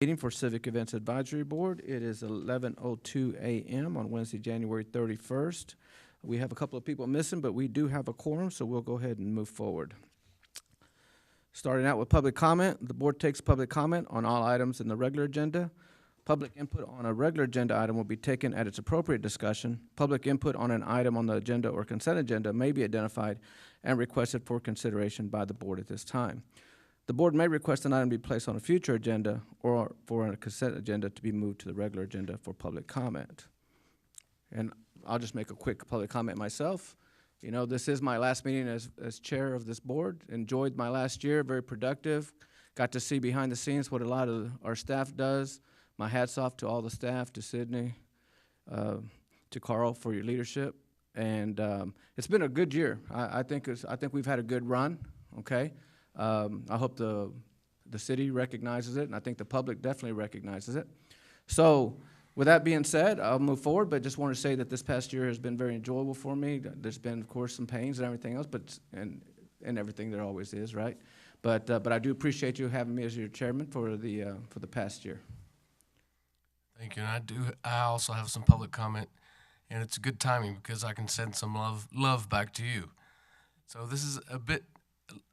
Meeting for Civic Events Advisory Board. It is 11:02 a.m. on Wednesday, January 31st. We have a couple of people missing, but we do have a quorum, so we'll go ahead and move forward. Starting out with public comment, the board takes public comment on all items in the regular agenda. Public input on a regular agenda item will be taken at its appropriate discussion. Public input on an item on the agenda or consent agenda may be identified and requested for consideration by the board at this time. The board may request an item be placed on a future agenda or for a consent agenda to be moved to the regular agenda for public comment. And I'll just make a quick public comment myself. You know, this is my last meeting as chair of this board. Enjoyed my last year, very productive. Got to see behind the scenes what a lot of our staff does. My hat's off to all the staff, to Sydney, to Carl for your leadership. And it's been a good year. I think we've had a good run, okay? I hope the city recognizes it, and I think the public definitely recognizes it. So with that being said, I'll move forward, but just want to say that this past year has been very enjoyable for me. There's been, of course, some pains and everything else, but and everything there always is, right? But I do appreciate you having me as your chairman for the past year. Thank you. And I also have some public comment, and it's good timing because I can send some love back to you. So this is a bit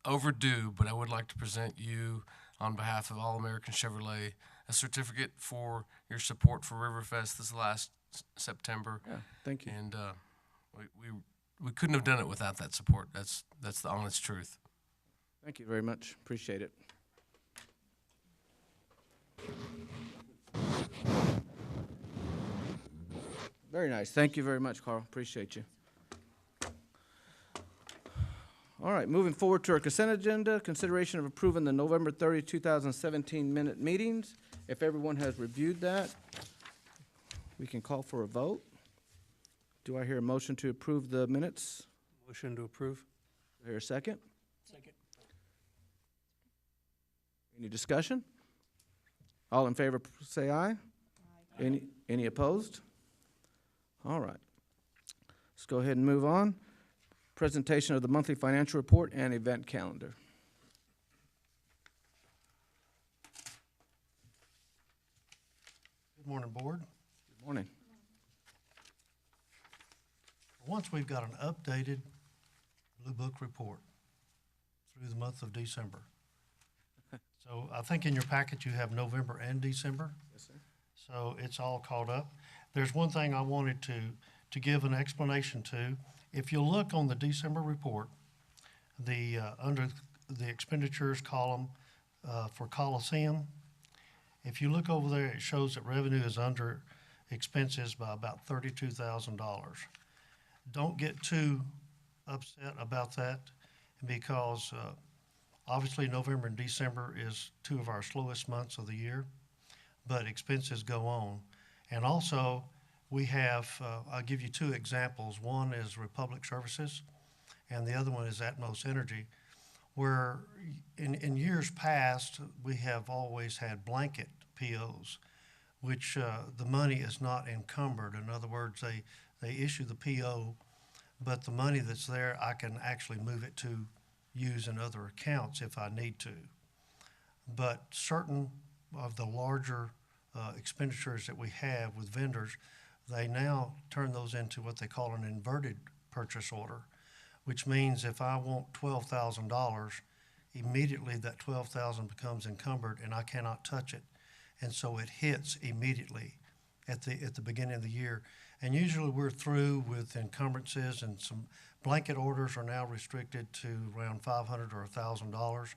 overdue, but I would like to present you on behalf of All American Chevrolet a certificate for your support for Riverfest this last September. Yeah, thank you. And we couldn't have done it without that support. That's the honest truth. Thank you very much. Appreciate it. Very nice. Thank you very much, Carl. Appreciate you. All right, moving forward to our consent agenda, consideration of approving the November 30, 2017 minute meetings. If everyone has reviewed that, we can call for a vote. Do I hear a motion to approve the minutes? Motion to approve. Do I hear a second? Second. Any discussion? All in favor, say aye. Aye. Any opposed? All right. Let's go ahead and move on. Presentation of the monthly financial report and event calendar. Good morning, Board. Good morning. Once we've got an updated Blue Book report through the month of December. So I think in your packet you have November and December. Yes, sir. So it's all caught up. There's one thing I wanted to give an explanation to. If you look on the December report, under the expenditures column for Coliseum, if you look over there, it shows that revenue is under expenses by about $32,000. Don't get too upset about that because obviously November and December is two of our slowest months of the year, but expenses go on. And also, we have, I'll give you two examples. One is Republic Services, and the other one is Atmos Energy, where in years past, we have always had blanket POs, which the money is not encumbered. In other words, they issue the PO, but the money that's there, I can actually move it to use in other accounts if I need to. But certain of the larger expenditures that we have with vendors, they now turn those into what they call an inverted purchase order, which means if I want $12,000, immediately that $12,000 becomes encumbered and I cannot touch it. And so it hits immediately at the beginning of the year. And usually we're through with encumbrances, and some blanket orders are now restricted to around $500 or $1,000.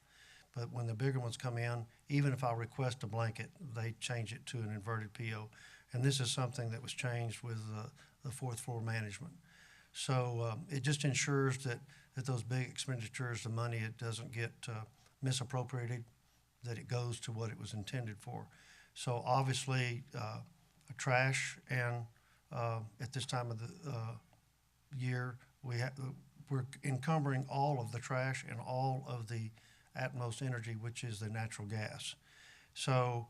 But when the bigger ones come in, even if I request a blanket, they change it to an inverted PO. And this is something that was changed with the fourth floor management. So it just ensures that those big expenditures, the money, it doesn't get misappropriated, that it goes to what it was intended for. So obviously, trash, and at this time of the year, we're encumbering all of the trash and all of the Atmos Energy, which is the natural gas. So,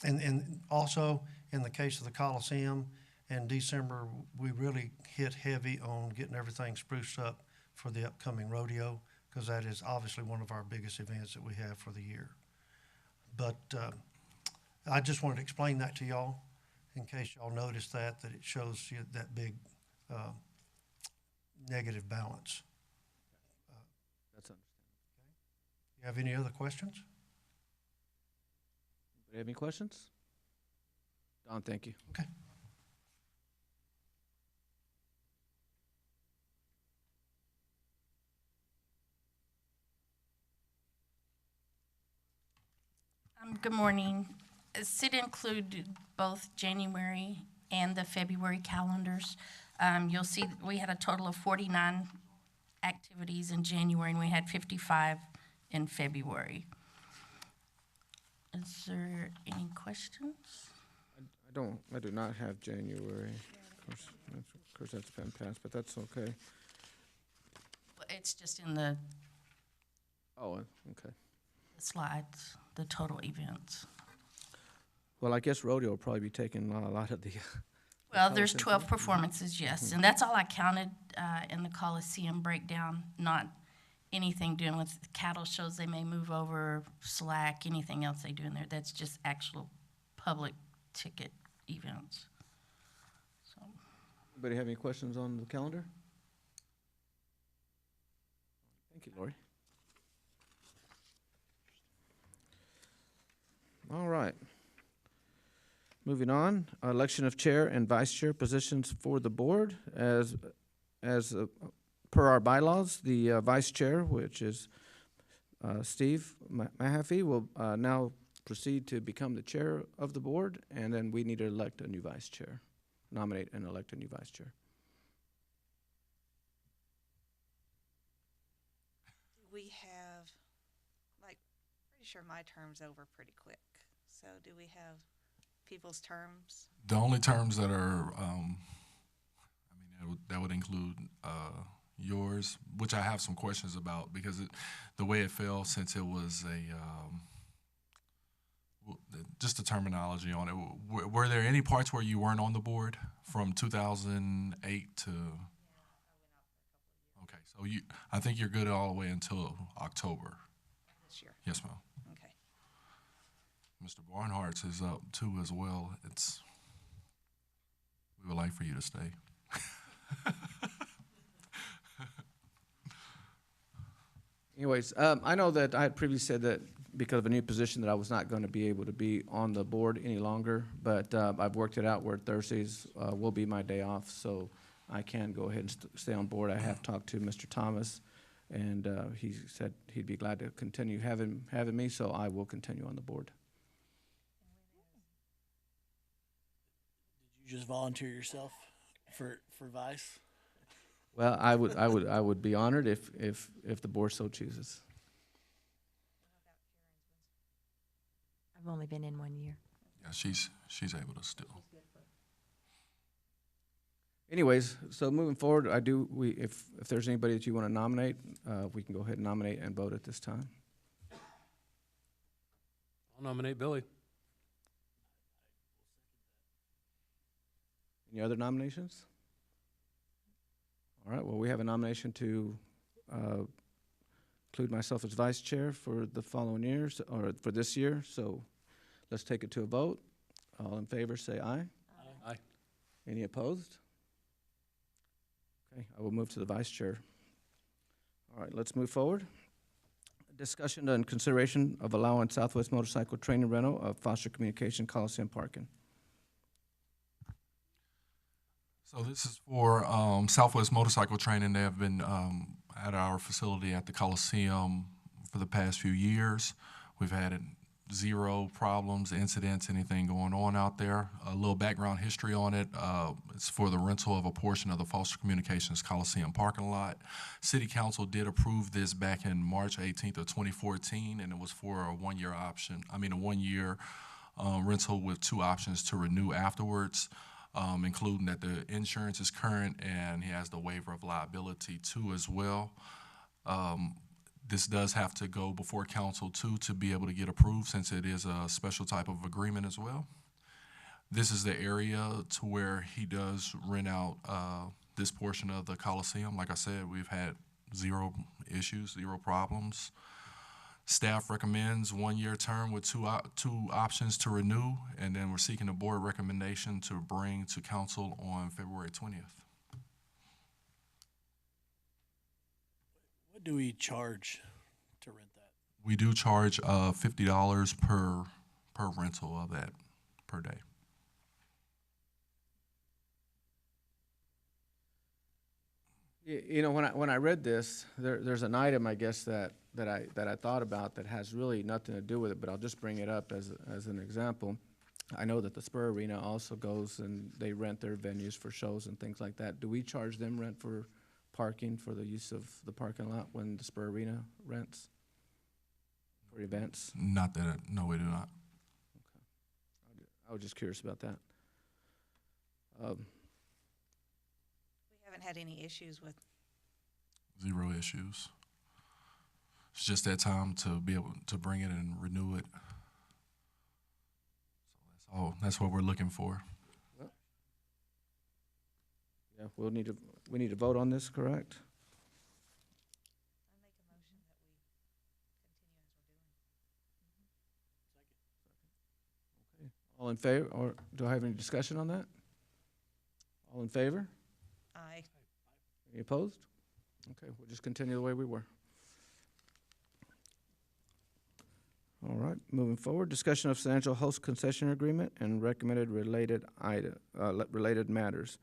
and also in the case of the Coliseum, in December, we really hit heavy on getting everything spruced up for the upcoming rodeo, because that is obviously one of our biggest events that we have for the year. But I just wanted to explain that to y'all, in case y'all noticed that it shows you that big negative balance. That's understandable. You have any other questions? Do you have any questions? Don, thank you. Okay. Good morning. City included both January and the February calendars. You'll see that we had a total of 49 activities in January, and we had 55 in February. Is there any questions? I do not have January. Of course, that's been passed, but that's okay. It's just in the Oh, okay. slides, the total events. Well, I guess rodeo will probably be taking a lot of the. Well, there's Coliseum, 12 right? performances, yes, and that's all I counted in the Coliseum breakdown, not anything doing with cattle shows they may move over, slack, anything else they do in there. That's just actual public ticket events. So, Anybody have any questions on the calendar? Thank you, Lori. All right. Moving on, election of chair and vice chair positions for the board. As per our bylaws, the vice chair, which is Steve Mahaffey, will now proceed to become the chair of the board, and then we need to elect a new vice chair, nominate and elect a new vice chair. We have, like, pretty sure my term's over pretty quick. So do we have people's terms? The only terms that are, that would include yours, which I have some questions about because the way it fell, since it was just the terminology on it. Were there any parts where you weren't on the board from 2008 to? Okay, so I think you're good all the way until October. This year? Yes, ma'am. Okay. Mr. Barnhart's is up too as well. We would like for you to stay. Anyways, I know that I had previously said that because of a new position that I was not going to be able to be on the board any longer, but I've worked it out where Thursdays will be my day off, so I can go ahead and stay on board. I have talked to Mr. Thomas, and he said he'd be glad to continue having me, so I will continue on the board. Did you just volunteer yourself for vice? Well, I would be honored if the board so chooses. I've only been in 1 year. Yeah, she's able to still. Anyways, so moving forward, if there's anybody that you want to nominate, we can go ahead and nominate and vote at this time. I'll nominate Billy. Any other nominations? All right, well, we have a nomination to include myself as vice chair for the following years, or for this year, so let's take it to a vote. All in favor, say aye. Aye. Any opposed? Okay, I will move to the vice chair. All right, let's move forward. Discussion and consideration of allowing Southwest Motorcycle Training Rental of Foster Communication Coliseum Parking. So this is for Southwest Motorcycle Training. They have been at our facility at the Coliseum for the past few years. We've had zero problems, incidents, anything going on out there. A little background history on it. It's for the rental of a portion of the Foster Communications Coliseum parking lot. City Council did approve this back in March 18th of 2014, and it was for a one-year rental with 2 options to renew afterwards. Including that the insurance is current and he has the waiver of liability too as well. This does have to go before council too to be able to get approved, since it is a special type of agreement as well. This is the area to where he does rent out this portion of the Coliseum. Like I said, we've had zero issues, zero problems. Staff recommends 1-year term with two options to renew, and then we're seeking a board recommendation to bring to council on February 20th. What do we charge to rent that? We do charge $50 per rental of that per day. You know, when I read this, there's an item, I guess, that I thought about that has really nothing to do with it, but I'll just bring it up as an example. I know that the Spur Arena also goes and they rent their venues for shows and things like that. Do we charge them rent for parking for the use of the parking lot when the Spur Arena rents for events? Not that, no, we do not. I was just curious about that. We haven't had any issues with, 0 issues. It's just that time to be able to bring it and renew it. So that's what we're looking for. Yeah, we need to vote on this, correct? I make a motion that we continue as we're doing. All in favor, or do I have any discussion on that? All in favor? Aye. Any opposed? Okay, we'll just continue the way we were. All right, moving forward, discussion of San Angelo host concession agreement and recommended related matters.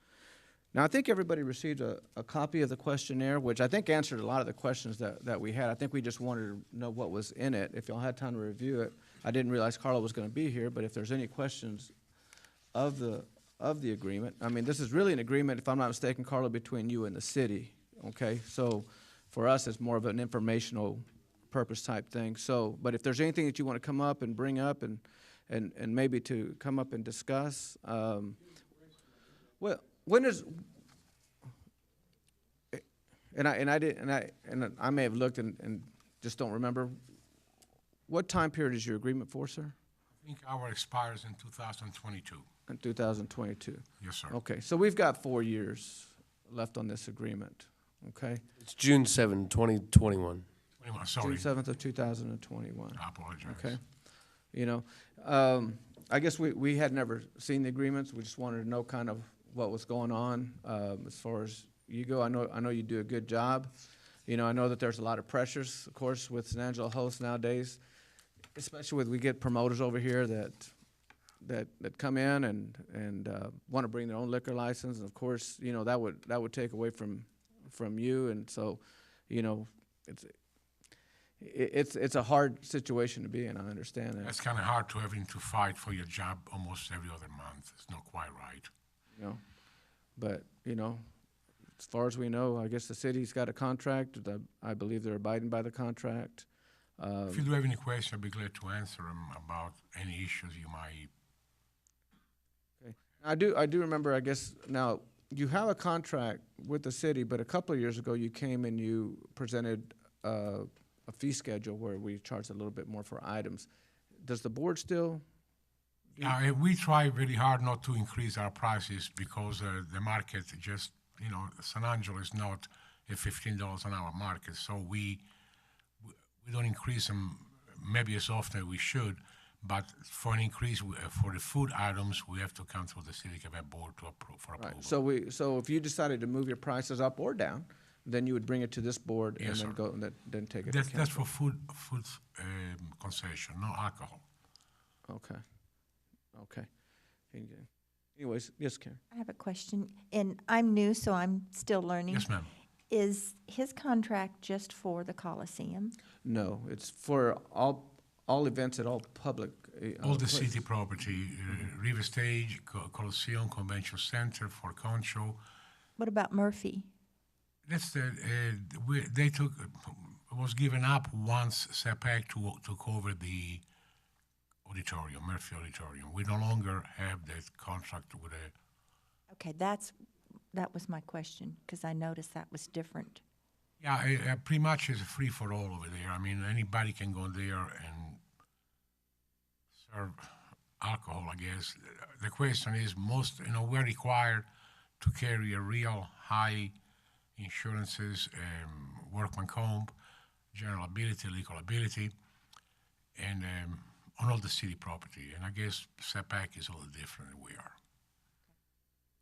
Now, I think everybody received a copy of the questionnaire, which I think answered a lot of the questions that we had. I think we just wanted to know what was in it. If y'all had time to review it, I didn't realize Carla was going to be here, but if there's any questions of the agreement, I mean, this is really an agreement, if I'm not mistaken, Carla, between you and the city, okay? So for us, it's more of an informational purpose type thing. So, but if there's anything that you want to come up and bring up and maybe to come up and discuss, well, when is, and I may have looked and just don't remember, what time period is your agreement for, sir? I think our expires in 2022. In 2022. Yes, sir. Okay, so we've got 4 years left on this agreement, okay? It's June 7, 2021. Sorry, June 7th of 2021. I apologize. Okay. You know, I guess we had never seen the agreements. We just wanted to know kind of what was going on as far as you go. I know you do a good job. You know, I know that there's a lot of pressures, of course, with San Angelo hosts nowadays, especially when we get promoters over here that come in and want to bring their own liquor license. And of course, you know, that would take away from you. And so, you know, it's a hard situation to be in. I understand that. It's kind of hard to having to fight for your job almost every other month. It's not quite right. You know, but you know, as far as we know, I guess the city's got a contract. I believe they're abiding by the contract. If you do have any questions, I'd be glad to answer them about any issues you might. Okay. I do remember. I guess now you have a contract with the city, but a couple of years ago you came and you presented a fee schedule where we charge a little bit more for items. Does the board still? We try very hard not to increase our prices because the market just, you know, San Angelo is not a $15 an hour market, so we don't increase them maybe as often as we should, but for an increase for the food items, we have to come through the Civic event board to approve for approval. Right. So if you decided to move your prices up or down, then you would bring it to this board and Yes, then sir. go and then take it. That's for food concession, no alcohol. Okay. Okay. Anyways, yes, Karen. I have a question, and I'm new, so I'm still learning. Yes, ma'am. Is his contract just for the Coliseum? No, it's for all events at all public. All the places. city property, River Stage, Coliseum, Convention Center, for Concho. What about Murphy? That's they took, was given up once SEPAC took over the auditorium, Murphy Auditorium. We no longer have that contract with a. Okay, that was my question, because I noticed that was different. Yeah, pretty much it's free for all over there. I mean, anybody can go there and serve alcohol, I guess. The question is we're required to carry a real high insurances, workman comp, general liability, legal liability. and on all the city property. And I guess setback is a little different than we are.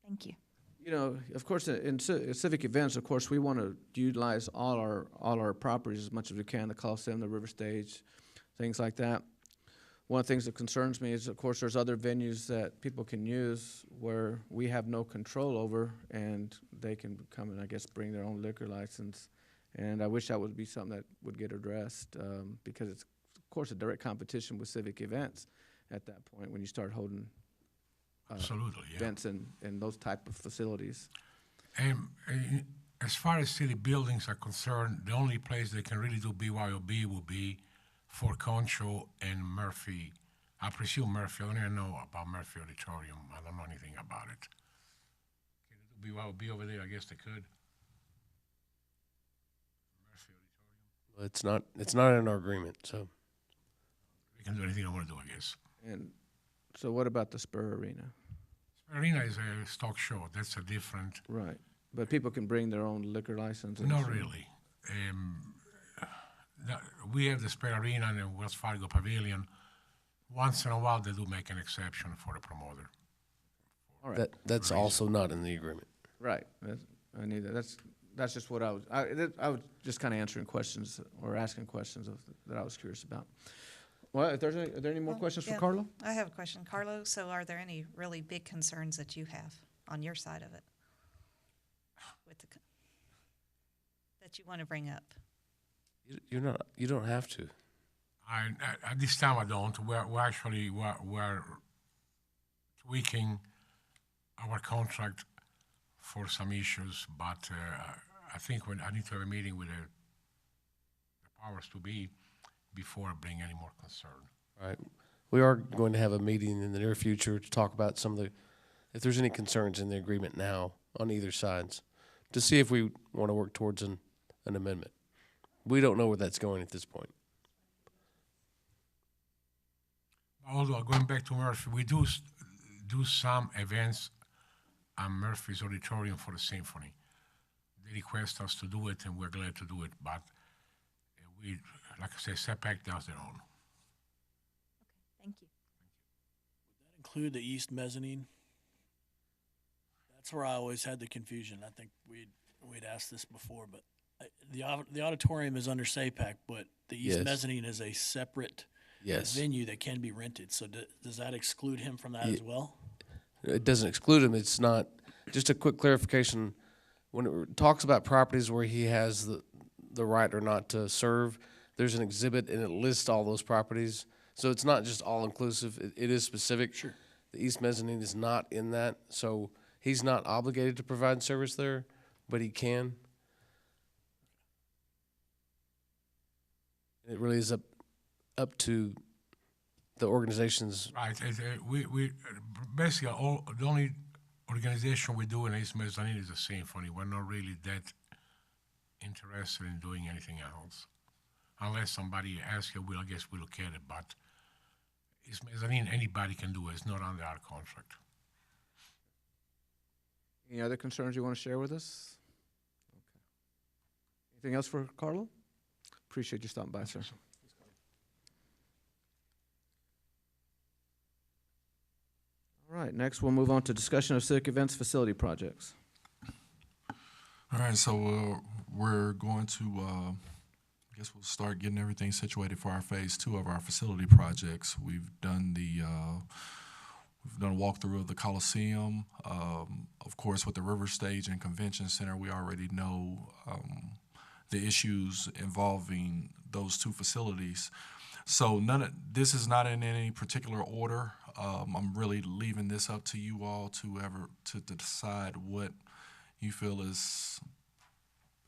Thank you. You know, of course, in civic events, of course, we want to utilize all our properties as much as we can, the Coliseum, the River Stage, things like that. One of the things that concerns me is, of course, there's other venues that people can use where we have no control over, and they can come and, I guess, bring their own liquor license. And I wish that would be something that would get addressed, because it's, of course, a direct competition with civic events at that point when you start holding Absolutely, yeah. events in those type of facilities. As far as city buildings are concerned, the only place they can really do BYOB will be Fort Concho and Murphy. I presume Murphy. I don't even know about Murphy Auditorium. I don't know anything about it. Can they do BYOB over there? I guess they could. Murphy Auditorium. It's not in our agreement, so. They can do anything they want to do, I guess. And so what about the Spur Arena? Arena is a stock show. That's a different. Right, but people can bring their own liquor license? and Not so- really. We have the Spare Arena and the Wells Fargo Pavilion. Once in a while, they do make an exception for the promoter. All right, That's also not in the agreement. right. I need that. That's just what I was just kind of answering questions or asking questions that I was curious about. Well, are there any more Well, questions for yeah, Carlo? I have a question. Carlo, so are there any really big concerns that you have on your side of it? That you want to bring up? You don't have to. At this time, I don't. We're actually tweaking our contract for some issues, but I think I need to have a meeting with the powers to be before I bring any more concern. Right. We are going to have a meeting in the near future to talk about if there's any concerns in the agreement now on either sides, to see if we want to work towards an amendment. We don't know where that's going at this point. Although, going back to Murphy, we do some events at Murphy's Auditorium for the symphony. They request us to do it, and we're glad to do it, but we, like I say, setback does their own. Thank you. Include the east mezzanine? That's where I always had the confusion. I think we'd asked this before, but the auditorium is under SAPAC, but the east Yes. mezzanine is a separate Yes. venue that can be rented. So does that exclude him from that as well? It doesn't exclude him. It's not. Just a quick clarification. When it talks about properties where he has the right or not to serve, there's an exhibit and it lists all those properties. So it's not just all inclusive. It is specific. Sure. The east mezzanine is not in that, so he's not obligated to provide service there, but he can. It really is up to the organizations. Right. We basically the only organization we do in East Mezzanine is the symphony. We're not really that interested in doing anything else, unless somebody asks you. I guess we look at it. But East Mezzanine, anybody can do it. It's not under our contract. Any other concerns you want to share with us? Okay. Anything else for Carlo? Appreciate you stopping by, sir. All right, next we'll move on to discussion of civic events facility projects. All right, so we're going to, I guess we'll start getting everything situated for our phase 2 of our facility projects. We've done a walkthrough of the Coliseum. Of course, with the River Stage and Convention Center, we already know the issues involving those two facilities. So this is not in any particular order. I'm really leaving this up to you all to decide what you feel is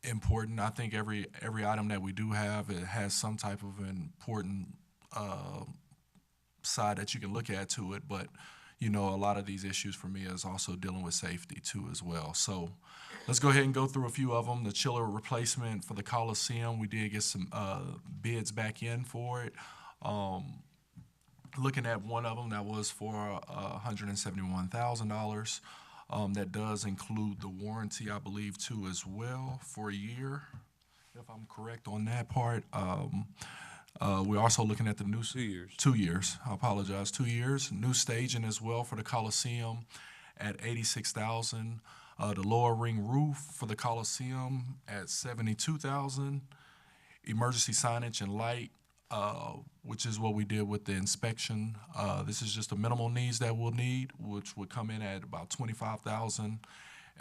important. I think every item that we do have, it has some type of important side that you can look at to it, but a lot of these issues for me is also dealing with safety too as well. So let's go ahead and go through a few of them. The chiller replacement for the Coliseum, we did get some bids back in for it. Looking at one of them, that was for $171,000. That does include the warranty, I believe, too, as well, for a year, if I'm correct on that part. We're also looking at the new 2 years. 2 years. I apologize. 2 years. New staging as well for the Coliseum at $86,000. The lower ring roof for the Coliseum at $72,000. Emergency signage and light, which is what we did with the inspection. This is just the minimal needs that we'll need, which would come in at about $25,000.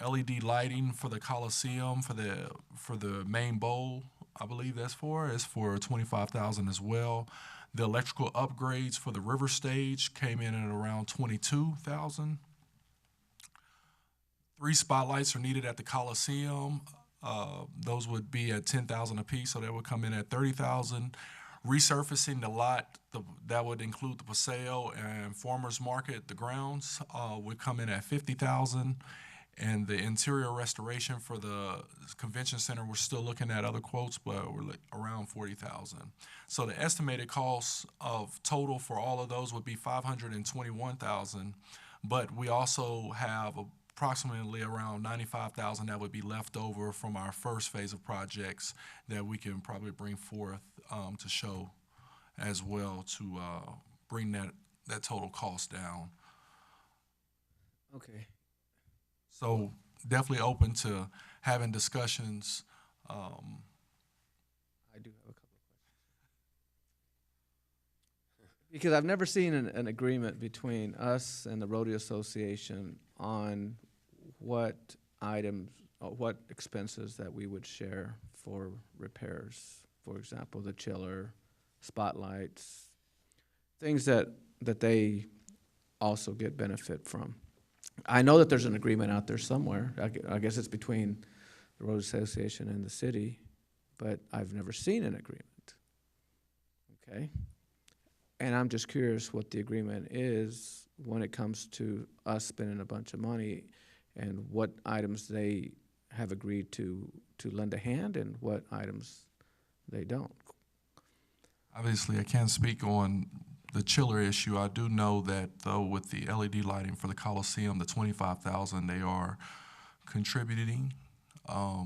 LED lighting for the Coliseum for the main bowl, I believe is for $25,000 as well. The electrical upgrades for the river stage came in at around $22,000. 3 spotlights are needed at the Coliseum. Those would be at $10,000 apiece, so that would come in at $30,000. Resurfacing the lot, that would include the Paseo and Farmers Market, the grounds, would come in at $50,000. And the interior restoration for the convention center, we're still looking at other quotes, but we're around $40,000. So the estimated cost of total for all of those would be $521,000. But we also have approximately around $95,000 that would be left over from our first phase of projects that we can probably bring forth to show as well to bring that total cost down. Okay. So definitely open to having discussions. I do have a couple of questions. Because I've never seen an agreement between us and the Rodeo Association on what items, what expenses that we would share for repairs. For example, the chiller, spotlights, things that they also get benefit from. I know that there's an agreement out there somewhere. I guess it's between the Road Association and the city, but I've never seen an agreement. Okay? And I'm just curious what the agreement is when it comes to us spending a bunch of money and what items they have agreed to lend a hand and what items they don't. Obviously, I can't speak on the chiller issue. I do know that, though, with the LED lighting for the Coliseum, the $25,000 they are contributing to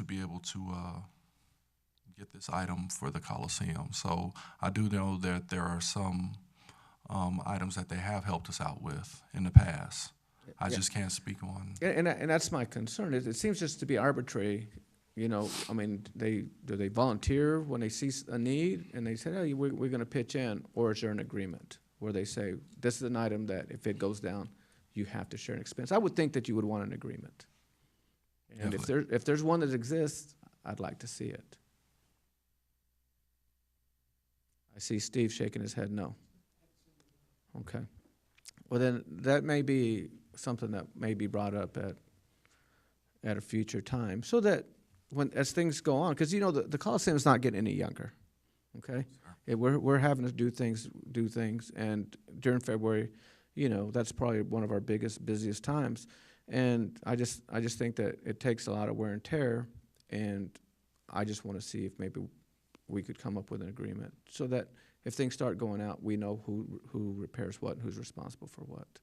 be able to get this item for the Coliseum. So I do know that there are some items that they have helped us out with in the past. I just can't speak on. And that's my concern. It seems just to be arbitrary. You know, I mean, do they volunteer when they see a need and they say, "Oh, we're going to pitch in," or is there an agreement where they say, "This is an item that if it goes down, you have to share an expense"? I would think that you would want an agreement. And if there's one that exists, I'd like to see it. I see Steve shaking his head no. Okay. Well, then that may be something that may be brought up at a future time, so that as things go on, because you know the Coliseum is not getting any younger, okay? We're having to do things, and during February, you know, that's probably one of our busiest times, and I just think that it takes a lot of wear and tear, and I just want to see if maybe we could come up with an agreement so that if things start going out, we know who repairs what and who's responsible for what.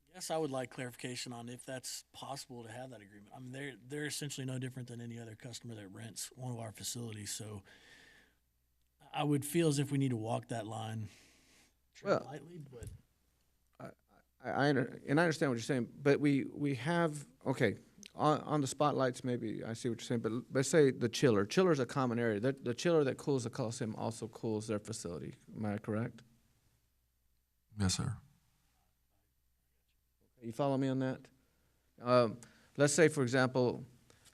I guess I would like clarification on if that's possible to have that agreement. I mean, they're essentially no different than any other customer that rents one of our facilities. So I would feel as if we need to walk that line lightly, but I understand what you're saying, but we have, okay, on the spotlights, maybe I see what you're saying, but let's say the chiller. Chiller's a common area. The chiller that cools the Coliseum also cools their facility. Am I correct? Yes, sir. You follow me on that? Let's say, for example,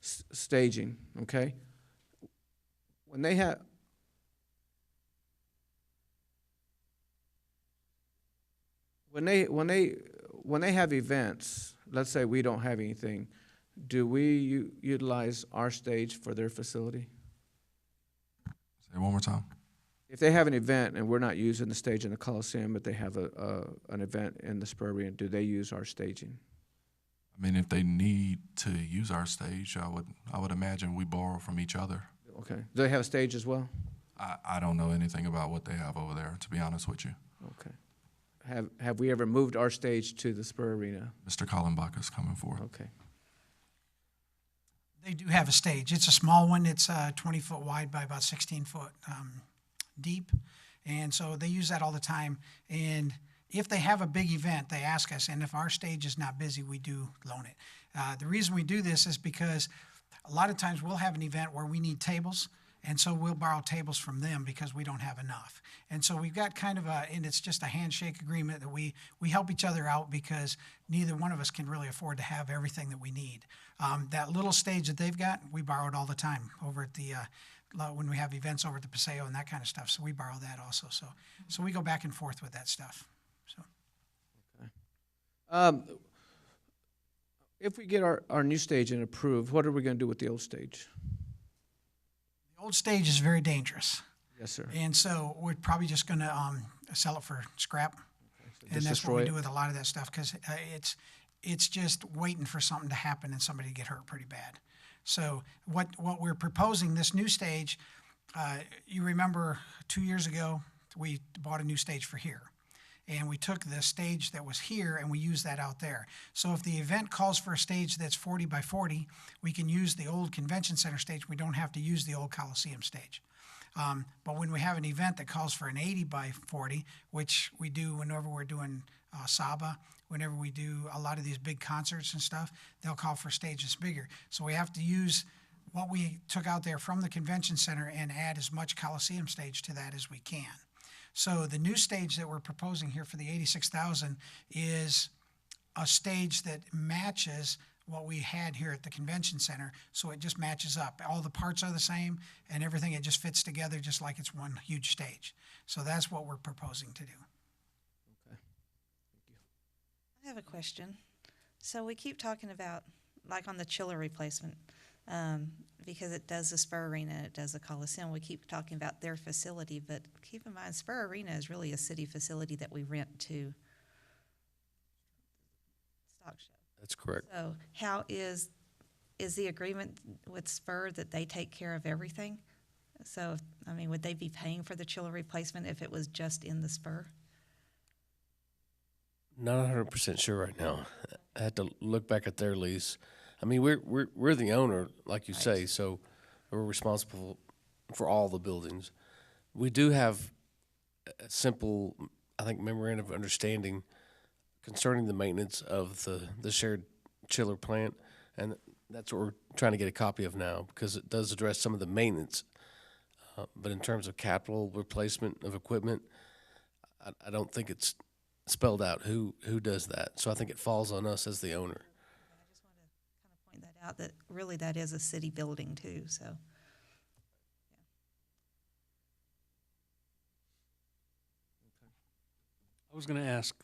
staging, okay? When they have when they have events, let's say we don't have anything, do we utilize our stage for their facility? Say it one more time. If they have an event and we're not using the stage in the Coliseum, but they have an event in the Spur Arena, do they use our staging? I mean, if they need to use our stage, I would imagine we borrow from each other. Okay. Do they have a stage as well? I don't know anything about what they have over there, to be honest with you. Okay. Have we ever moved our stage to the Spur Arena? Mr. Kallenbach is coming forth. Okay. They do have a stage. It's a small one. It's 20 foot wide by about 16 foot deep. And so they use that all the time. And if they have a big event, they ask us. And if our stage is not busy, we do loan it. The reason we do this is because a lot of times we'll have an event where we need tables. And so we'll borrow tables from them because we don't have enough. And so we've got kind of and it's just a handshake agreement that we help each other out because neither one of us can really afford to have everything that we need. That little stage that they've got, we borrow it all the time over at the, when we have events over at the Paseo and that kind of stuff. So we borrow that also. So we go back and forth with that stuff. So. If we get our new stage and approved, what are we going to do with the old stage? The old stage is very dangerous. Yes, sir. And so we're probably just going to sell it for scrap. Okay, so And that's what we do it? with a lot of that stuff because it's just waiting for something to happen and somebody to get hurt pretty bad. So what we're proposing, this new stage, you remember 2 years ago, we bought a new stage for here. And we took the stage that was here and we used that out there. So if the event calls for a stage that's 40 by 40, we can use the old convention center stage. We don't have to use the old Coliseum stage. But when we have an event that calls for an 80 by 40, which we do whenever we're doing Saba, whenever we do a lot of these big concerts and stuff, they'll call for a stage that's bigger. So we have to use what we took out there from the convention center and add as much Coliseum stage to that as we can. So the new stage that we're proposing here for the 86,000 is a stage that matches what we had here at the convention center. So it just matches up. All the parts are the same and everything, it just fits together just like it's one huge stage. So that's what we're proposing to do. Okay. Thank you. I have a question. So we keep talking about, like on the chiller replacement, because it does the Spur Arena and it does the Coliseum. We keep talking about their facility, but keep in mind, Spur Arena is really a city facility that we rent to Stock Show. That's correct. So how is the agreement with Spur that they take care of everything? So, I mean, would they be paying for the chiller replacement if it was just in the Spur? Not 100% sure right now. I had to look back at their lease. I mean, we're the owner, like you say, so we're responsible for all the buildings. We do have a simple, I think, memorandum of understanding concerning the maintenance of the shared chiller plant, and that's what we're trying to get a copy of now because it does address some of the maintenance. But in terms of capital replacement of equipment, I don't think it's spelled out who does that. So I think it falls on us as the owner. I just want to kind of point that out, that really that is a city building too, so. I was going to ask,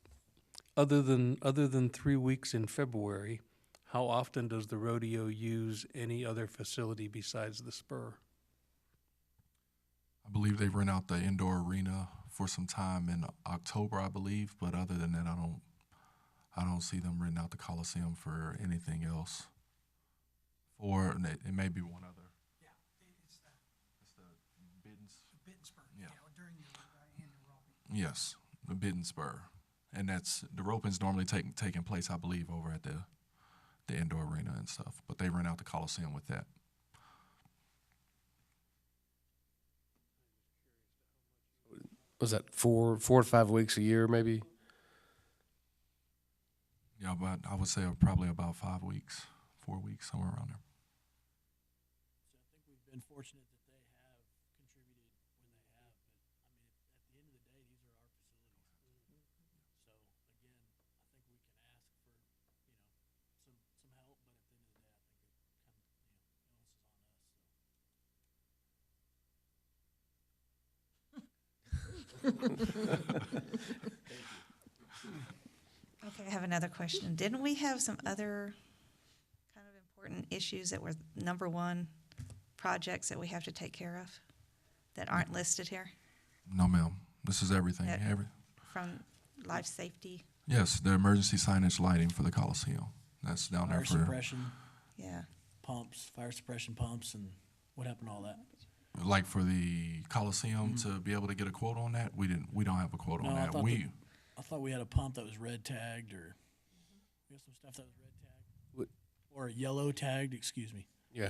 other than 3 weeks in February, how often does the rodeo use any other facility besides the Spur? I believe they rent out the indoor arena for some time in October, I believe. But other than that, I don't see them renting out the Coliseum for anything else. Or it may be one other. Yeah, it's the Bid and Spur. Yeah. During the annual roping. Yes, the Bid and Spur, and that's the roping's normally taking place, I believe, over at the indoor arena and stuff. But they rent out the Coliseum with that. Was that 4 to 5 weeks a year, maybe? Yeah, but I would say probably about 5 weeks, 4 weeks, somewhere around there. So I think we've been fortunate that they have contributed when they have, but I mean, at the end of the day, these are our facilities. So again, I think we can ask for, some help, but at the end of the day, I think it kind of, the onus is on us. Okay, I have another question. Didn't we have some other kind of important issues that were number one projects that we have to take care of that aren't listed here? No, ma'am. This is everything. That- Every From life safety? Yes, the emergency signage lighting for the Coliseum. That's down there Fire for suppression Yeah. pumps, fire suppression pumps, and what happened to all that? like for the Coliseum to be able to get a quote on that. We don't have a quote on No, that. I thought we had a pump that was red tagged, or we had some stuff that was red tagged, What- or yellow tagged. Excuse me. Yeah.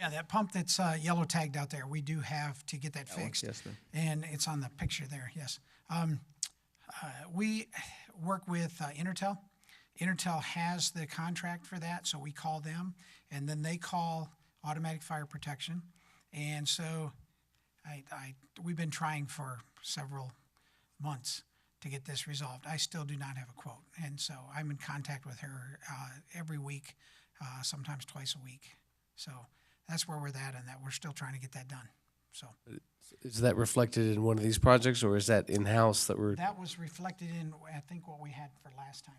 Yeah, that pump that's yellow tagged out there, we do have to get that That one, fixed. yes, ma'am. And it's on the picture there, yes. We work with Intertel. Intertel has the contract for that, so we call them, and then they call Automatic Fire Protection. And so we've been trying for several months to get this resolved. I still do not have a quote, and so I'm in contact with her every week, sometimes twice a week. So that's where we're at, and that we're still trying to get that done. So Is that reflected in one of these projects, or is that in-house that we're? that was reflected in, I think, what we had for last time.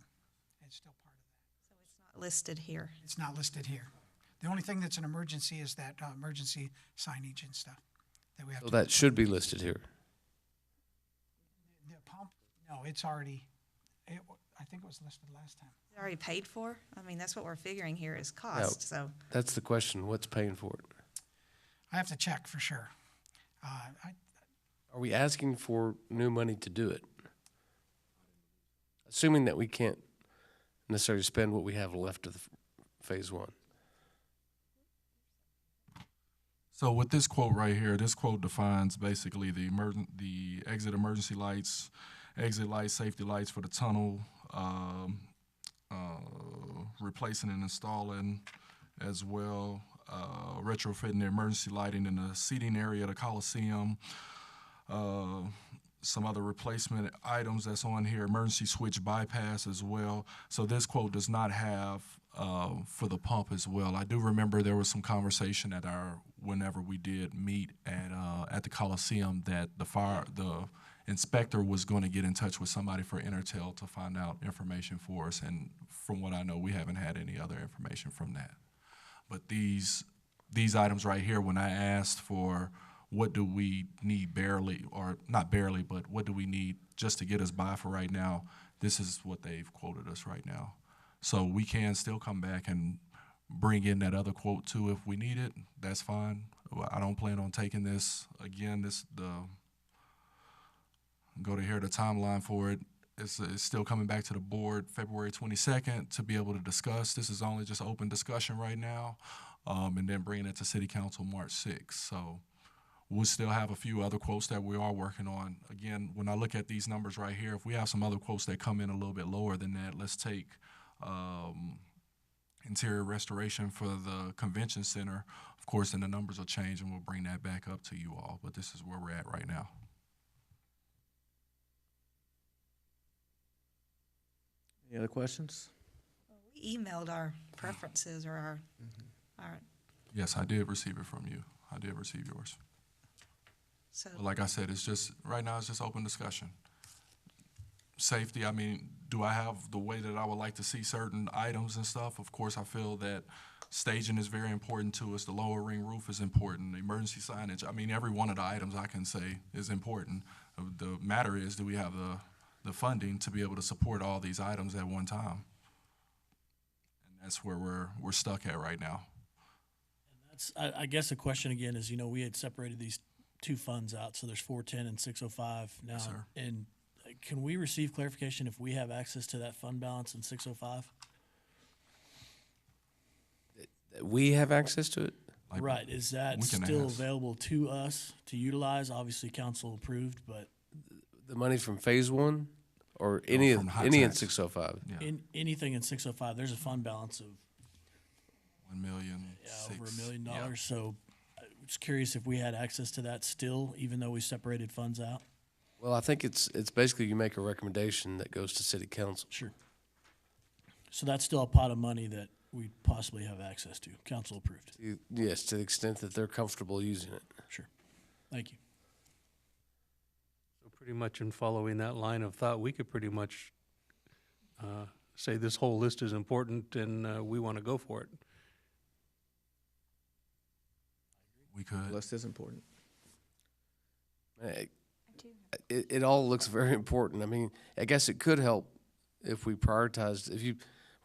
It's still part of that. So it's not listed here. It's not listed here. The only thing that's an emergency is that emergency signage and stuff that we have So to. that should be listed here. The pump, no, it's already, I think it was listed last time. It's already paid for? I mean, that's what we're figuring here is cost, so. That's the question. What's paying for it? I have to check for sure. Are we asking for new money to do it? Assuming that we can't necessarily spend what we have left of the phase one. So with this quote right here, this quote defines basically the exit emergency lights, exit lights, safety lights for the tunnel, replacing and installing as well, retrofitting the emergency lighting in the seating area of the Coliseum, some other replacement items that's on here, emergency switch bypass as well. So this quote does not have for the pump as well. I do remember there was some conversation at whenever we did meet at the Coliseum that the inspector was going to get in touch with somebody for Intertel to find out information for us. And from what I know, we haven't had any other information from that. But these items right here, when I asked for what do we need barely, or not barely, but what do we need just to get us by for right now, this is what they've quoted us right now. So we can still come back and bring in that other quote too if we need it. That's fine. I don't plan on taking this again. Go to here, the timeline for it. It's still coming back to the board February 22nd to be able to discuss. This is only just open discussion right now, and then bringing it to City Council March 6th. So we'll still have a few other quotes that we are working on. Again, when I look at these numbers right here, if we have some other quotes that come in a little bit lower than that, let's take interior restoration for the convention center. Of course, then the numbers will change and we'll bring that back up to you all, but this is where we're at right now. Any other questions? We emailed our preferences or our, Yes, I did receive it from you. I did receive yours. so. But like I said, it's just, right now it's just open discussion. Safety, I mean, do I have the way that I would like to see certain items and stuff? Of course, I feel that staging is very important to us. The lower ring roof is important. The emergency signage, I mean, every one of the items I can say is important. The matter is, do we have the funding to be able to support all these items at one time? And that's where we're stuck at right now. I guess the question again is, we had separated these two funds out, so there's 410 and 605 now. Yes, sir. And can we receive clarification if we have access to that fund balance in 605? We have access to it? Like, Right, is that we can still ask. available to us to utilize? Obviously, council approved, but The money from phase one, or any from hot in tax. 605? Yeah, anything in 605, there's a fund balance of 1 million. over $1 $6 million. yeah. So I was curious if we had access to that still, even though we separated funds out. Well, I think it's basically you make a recommendation that goes to city council. Sure. So that's still a pot of money that we possibly have access to, council approved. Yes, to the extent that they're comfortable using it. Sure. Thank you. So pretty much in following that line of thought, we could pretty much say this whole list is important and we want to go for it. We could. List is important. It all looks very important. I mean, I guess it could help if we prioritized, if you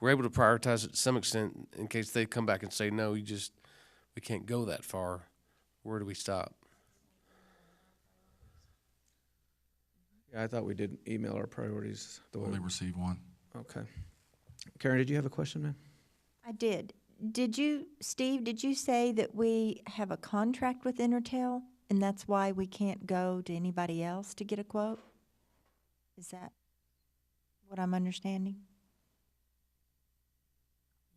were able to prioritize it to some extent in case they come back and say, no, we can't go that far. Where do we stop? Yeah, I thought we did email our priorities. Only received one. Okay. Karen, did you have a question, ma'am? I did. Steve, did you say that we have a contract with Intertel and that's why we can't go to anybody else to get a quote? Is that what I'm understanding?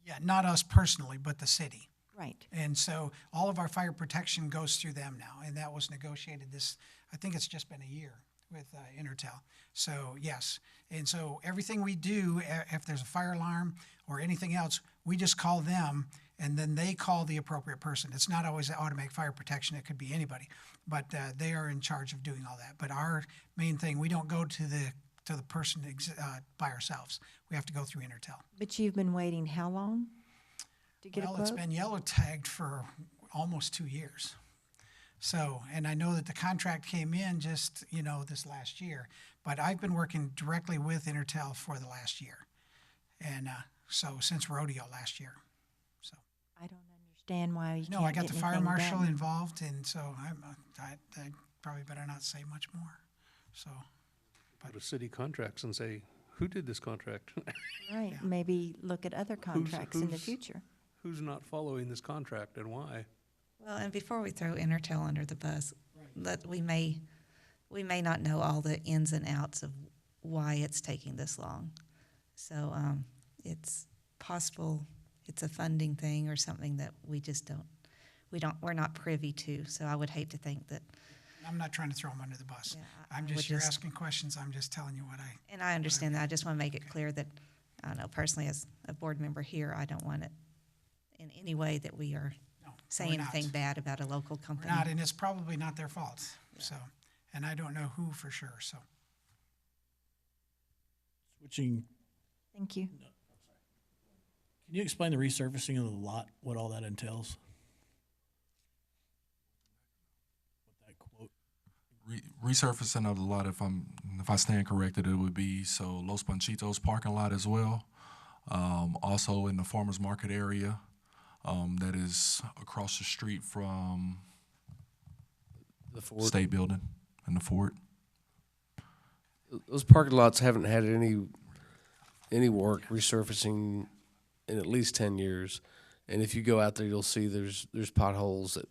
Yeah, not us personally, but the city. Right. And so all of our fire protection goes through them now, and that was negotiated I think it's just been a year with Intertel. So yes, and so everything we do, if there's a fire alarm or anything else, we just call them, and then they call the appropriate person. It's not always automatic fire protection; it could be anybody, but they are in charge of doing all that. But our main thing, we don't go to the person by ourselves. We have to go through Intertel. But you've been waiting how long to get a Well, quote? it's been yellow tagged for almost 2 years. So, and I know that the contract came in just, this last year, but I've been working directly with Intertel for the last year. And so since rodeo last year. So I don't understand why you no, can't I got get the fire anything marshal done. involved, and so I probably better not say much more. So, Go to city contracts and say, who did this contract? Right, Yeah. maybe look at other contracts in the who's- future. Who's not following this contract and why? Well, and before we throw Intertel under the bus, that we may not know all the ins and outs of why it's taking this long. So it's possible it's a funding thing or something that we're not privy to. So I would hate to think that. I'm not trying to throw them under the bus. Yeah, You're asking questions. I'm just telling you what And I understand that. I just want to make it clear that, I don't know, personally as a board member here, I don't want it in any way that we are no, saying we're not. anything bad about a local We're company. not, and it's probably not their fault. So, and I don't know who for sure. So. Switching, Thank you. can you explain the resurfacing of the lot, what all that entails? What that quote, Resurfacing of the lot, if I stand corrected, it would be Los Panchitos parking lot as well. Also in the farmers market area, that is across the street from The Ford. State Building and the fort. Those parking lots haven't had any work resurfacing in at least 10 years. And if you go out there, you'll see there's potholes that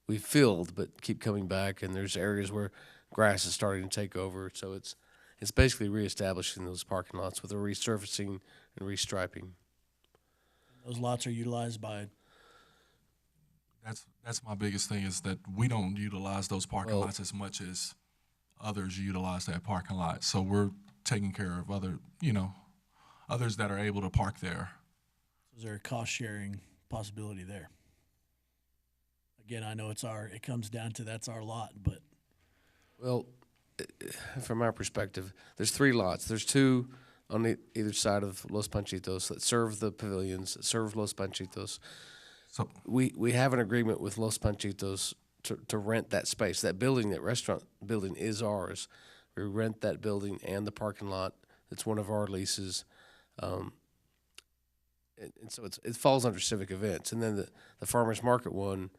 we filled but keep coming back, and there's areas where grass is starting to take over. So it's basically reestablishing those parking lots with a resurfacing and restriping. those lots are utilized by, That's my biggest thing, is that we don't utilize those parking Well- lots as much as others utilize that parking lot. So we're taking care of others that are able to park there. is there a cost sharing possibility there? Again, I know it comes down to that's our lot, but Well, from our perspective, there's 3 lots. There's 2 on either side of Los Panchitos that serve the pavilions, that serve Los Panchitos. So We have an agreement with Los Panchitos to rent that space. That building, that restaurant building, is ours. We rent that building and the parking lot. It's one of our leases. And so it falls under civic events. And then the farmer's market one,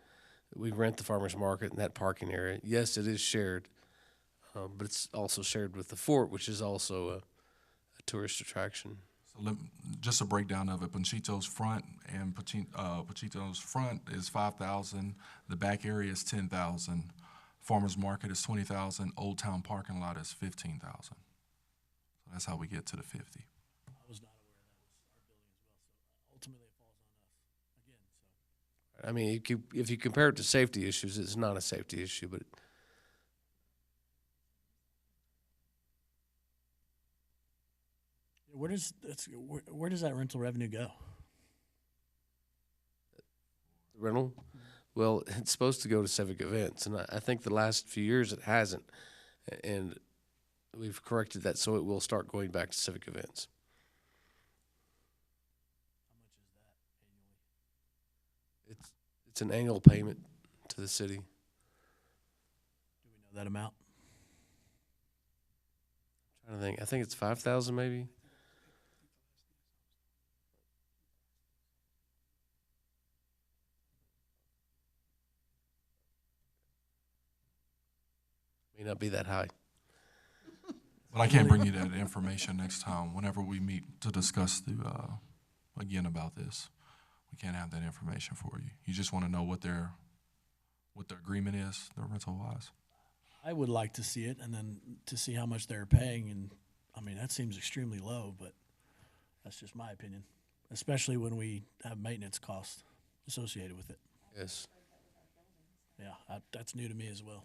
we rent the farmer's market in that parking area. Yes, it is shared, but it's also shared with the fort, which is also a tourist attraction. So just a breakdown of it. Panchito's front and Panchito's front is 5,000. The back area is 10,000. Farmers market is 20,000. Old Town parking lot is 15,000. So that's how we get to the 50. I was not aware that was our building as well. So ultimately, it falls on us again. So I mean, if you compare it to safety issues, it's not a safety issue, but where does that rental revenue go? the rental, well, it's supposed to go to civic events, and I think the last few years it hasn't, and we've corrected that, so it will start going back to civic events. How much is that annually? It's an annual payment to the city. Do we know that amount? I'm trying to think. I think it's 5,000 maybe. May not be that high. But I can't bring you that information next time whenever we meet to discuss again about this. we can't have that information for you. You just want to know what their agreement is, their rental wise. I would like to see it, and then to see how much they're paying, and, I mean, that seems extremely low, but that's just my opinion, especially when we have maintenance costs associated with it. Yes. Yeah, that's new to me as well.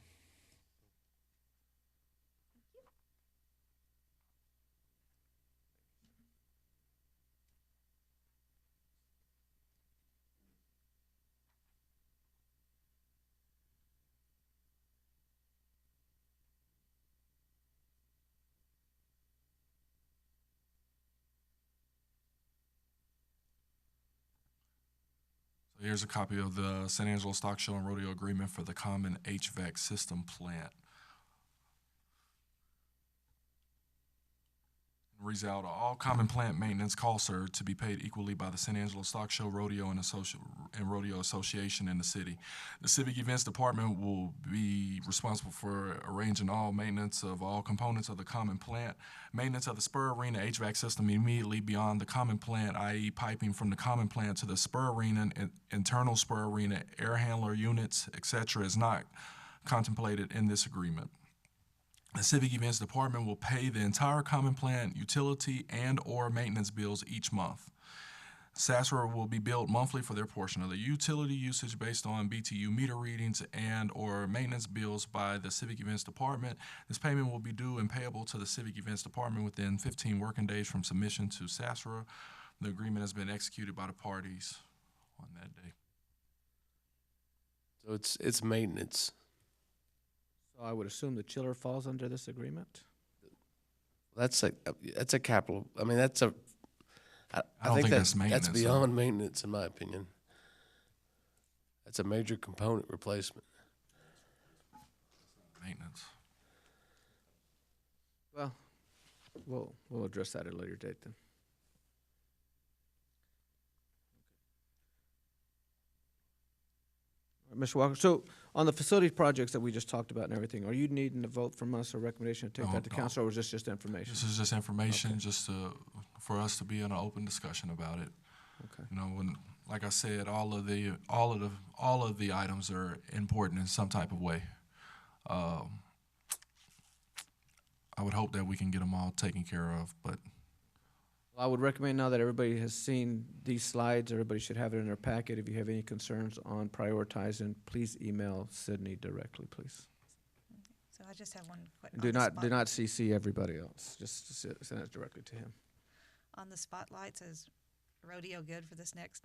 So here's a copy of the San Angelo Stock Show and Rodeo Agreement for the Common HVAC System Plant. Reads out, all common plant maintenance costs are to be paid equally by the San Angelo Stock Show, Rodeo, and Rodeo Association in the city. The Civic Events Department will be responsible for arranging all maintenance of all components of the common plant, maintenance of the Spur Arena HVAC system immediately beyond the common plant, i.e. piping from the common plant to the Spur Arena, internal Spur Arena, air handler units, etc. is not contemplated in this agreement. The Civic Events Department will pay the entire common plant utility and or maintenance bills each month. SASRA will be billed monthly for their portion of the utility usage based on BTU meter readings and or maintenance bills by the Civic Events Department. This payment will be due and payable to the Civic Events Department within 15 working days from submission to SASRA. The agreement has been executed by the parties on that day. So it's maintenance. So I would assume the chiller falls under this agreement? That's a capital. I mean, I don't think that's that's maintenance, beyond maintenance, in my opinion. That's a major component replacement. Maintenance. Well, we'll address that at a later date then. All right, Mr. Walker, so on the facility projects that we just talked about and everything, are you needing a vote from us or recommendation to take that to No. council, or is this just information? This is just information, Okay. just for us to be in an open discussion about it. Okay. You know, when, like I said, all of the items are important in some type of way. I would hope that we can get them all taken care of, but Well, I would recommend now that everybody has seen these slides, everybody should have it in their packet. If you have any concerns on prioritizing, please email Sydney directly, please. So I just have one question. Do not CC everybody else, just send it directly to him. On the spotlights, is rodeo good for this next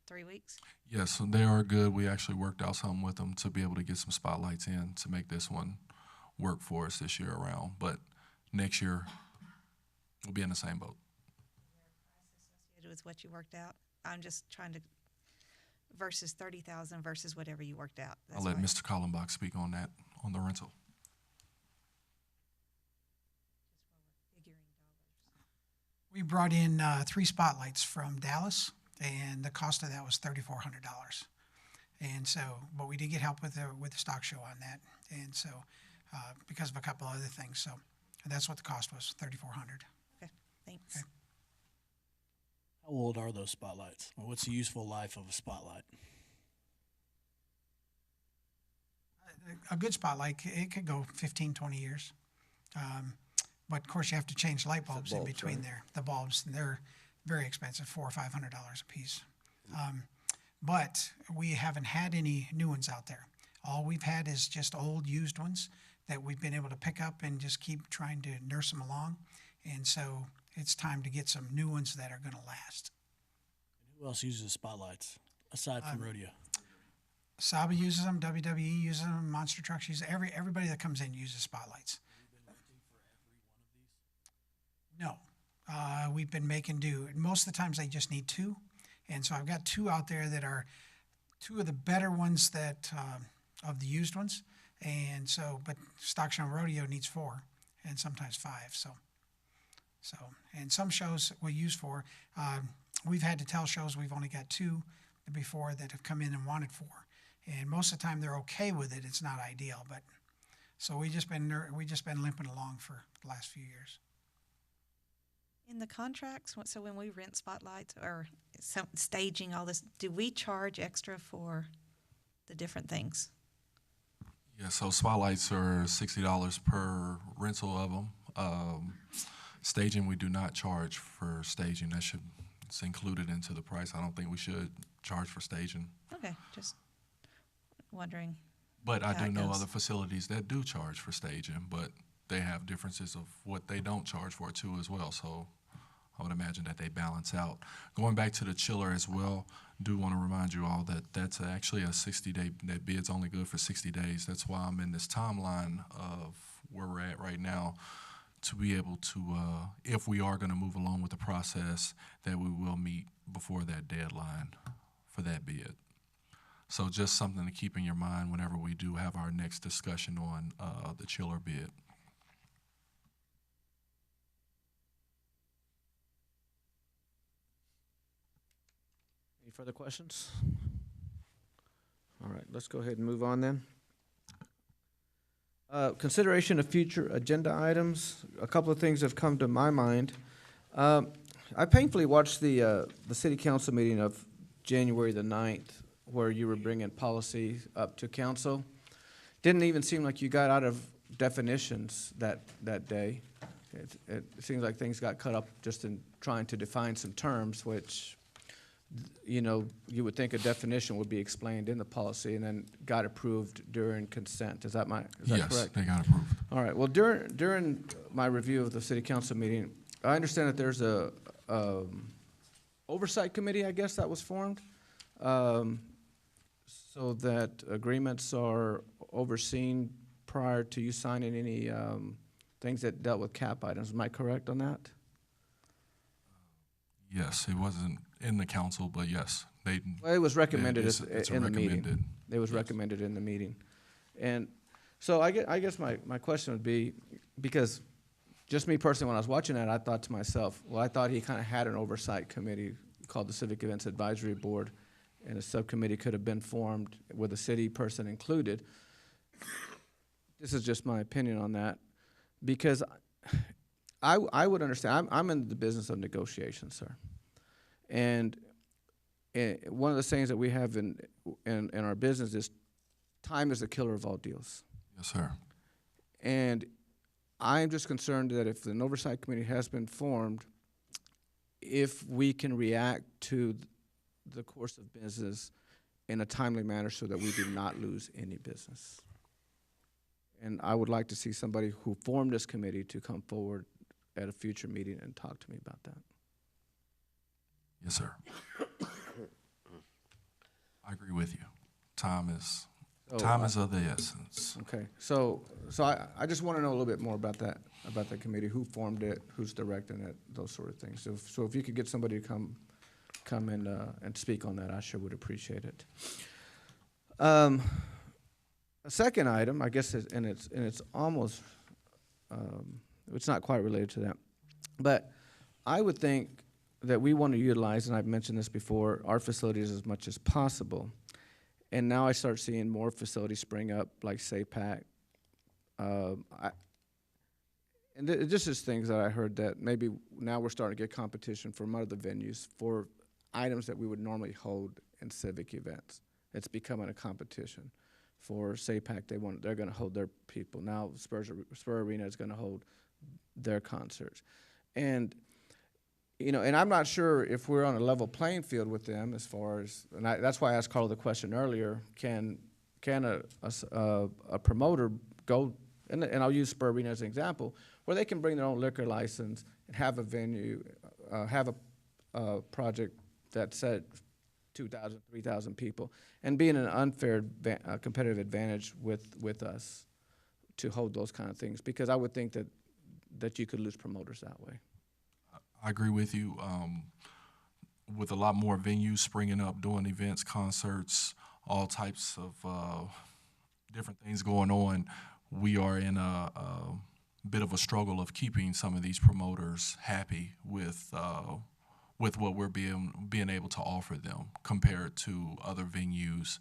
3 weeks? yes, they are good. We actually worked out something with them to be able to get some spotlights in to make this one work for us this year around. But next year, we'll be in the same boat. Associated with what you worked out? I'm just trying to, versus 30,000 versus whatever you worked out. I'll let Mr. Kallenbach speak on that, on the rental. We brought in 3 spotlights from Dallas, and the cost of that was $3,400. And so, but we did get help with the stock show on that, and so because of a couple other things. So that's what the cost was, $3,400. Okay, thanks. Okay. How old are those spotlights? Or what's the useful life of a spotlight? A good spotlight, it could go 15, 20 years. But of course, you have to change light bulbs in bulbs, between right? there. The bulbs, they're very expensive, $400 or $500 a piece. But we haven't had any new ones out there. All we've had is just old used ones that we've been able to pick up and just keep trying to nurse them along. And so it's time to get some new ones that are going to last. Who else uses spotlights aside from rodeo? Saba uses them, WWE uses them, Monster Trucks uses everybody that comes in uses spotlights. No, we've been making do. Most of the times they just need 2. And so I've got 2 out there that are 2 of the better ones that, of the used ones. And so, but Stock Show and Rodeo needs 4 and sometimes 5. So, and some shows we use 4. We've had to tell shows we've only got 2 before that have come in and wanted 4. And most of the time they're okay with it. It's not ideal, but so we just been limping along for the last few years. In the contracts, so when we rent spotlights or some staging, all this, do we charge extra for the different things? Yeah, so spotlights are $60 per rental of them. Staging, we do not charge for staging. It's included into the price. I don't think we should charge for staging. Okay, just wondering. But I how do it know goes. other facilities that do charge for staging, but they have differences of what they don't charge for too as well. So I would imagine that they balance out. Going back to the chiller as well, do want to remind you all that that's actually a 60-day, that bid's only good for 60 days. That's why I'm in this timeline of where we're at right now, to be able to, if we are going to move along with the process, that we will meet before that deadline for that bid. So just something to keep in your mind whenever we do have our next discussion on the chiller bid. Any further questions? All right, let's go ahead and move on then. Consideration of future agenda items. A couple of things have come to my mind. I painfully watched the city council meeting of January the 9th, where you were bringing policy up to council. Didn't even seem like you got out of definitions that day. It seems like things got cut up just in trying to define some terms, which, you know, you would think a definition would be explained in the policy and then got approved during consent. Is that correct? Yes, they got approved. All right. Well, during my review of the city council meeting, I understand that there's a oversight committee, I guess, that was formed, so that agreements are overseen prior to you signing any things that dealt with cap items. Am I correct on that? Yes, it wasn't in the council, but yes, they. Well, it was recommended it's in the meeting. recommended. It was recommended in the meeting. And so I guess my question would be, because just me personally, when I was watching that, I thought to myself, well, I thought he kind of had an oversight committee called the Civic Events Advisory Board, and a subcommittee could have been formed with a city person included. This is just my opinion on that, because I would understand. I'm in the business of negotiation, sir. And one of the things that we have in our business is time is the killer of all deals. Yes, sir. And I'm just concerned that if an oversight committee has been formed, if we can react to the course of business in a timely manner so that we do not lose any business. And I would like to see somebody who formed this committee to come forward at a future meeting and talk to me about that. Yes, sir. I agree with you. Time is of the essence. Okay, so I just want to know a little bit more about that committee, who formed it, who's directing it, those sort of things. So if you could get somebody to come and speak on that, I sure would appreciate it. A second item, I guess, and it's almost, it's not quite related to that, but I would think that we want to utilize, and I've mentioned this before, our facilities as much as possible. And now I start seeing more facilities spring up, like SAPAC. And this is things that I heard that maybe now we're starting to get competition from other venues for items that we would normally hold in civic events. It's becoming a competition. For SAPAC, they're going to hold their people. Now Spur Arena is going to hold their concerts. And you know, and I'm not sure if we're on a level playing field with them as far as, and that's why I asked Carl the question earlier, can a promoter go, and I'll use Spur Arena as an example, where they can bring their own liquor license and have a venue, have a project that said 2,000, 3,000 people, and be in an unfair competitive advantage with us to hold those kind of things, because I would think that you could lose promoters that way. I agree with you. With a lot more venues springing up, doing events, concerts, all types of different things going on, we are in a bit of a struggle of keeping some of these promoters happy with what we're being able to offer them compared to other venues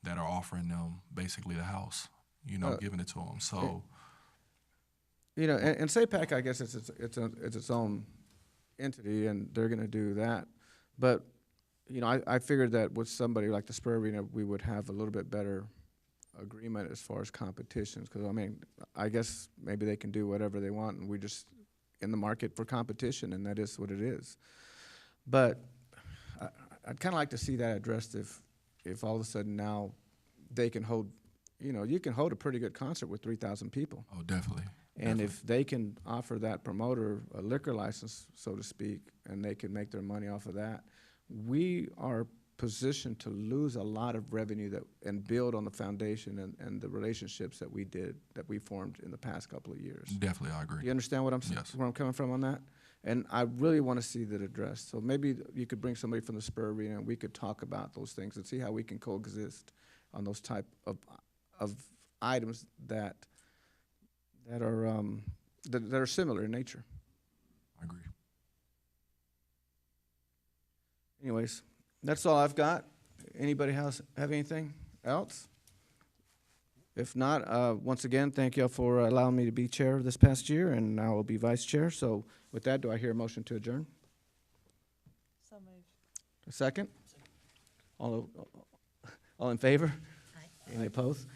that are offering them basically the house, giving it to them. So, and SAPAC, I guess it's its own entity, and they're gonna do that. But, you know, I figured that with somebody like the Spur Arena, we would have a little bit better agreement as far as competitions, because, I mean, I guess maybe they can do whatever they want, and we're just in the market for competition, and that is what it is. But I'd kind of like to see that addressed if all of a sudden now they can hold, you know, you can hold a pretty good concert with 3,000 people. Oh, definitely. And if they can offer that promoter a liquor license, so to speak, and they can make their money off of that, we are positioned to lose a lot of revenue and build on the foundation and the relationships that we formed in the past couple of years. Definitely, I agree. Do you understand what Yes. where I'm coming from on that? And I really want to see that addressed. So maybe you could bring somebody from the Spur Arena, and we could talk about those things and see how we can coexist on those type of items that are similar in nature. I agree. Anyways, that's all I've got. Anybody have anything else? If not, once again, thank y'all for allowing me to be chair this past year, and I will be vice chair. So with that, do I hear a motion to adjourn? So moved. A second? All in favor? Aye. Any opposed?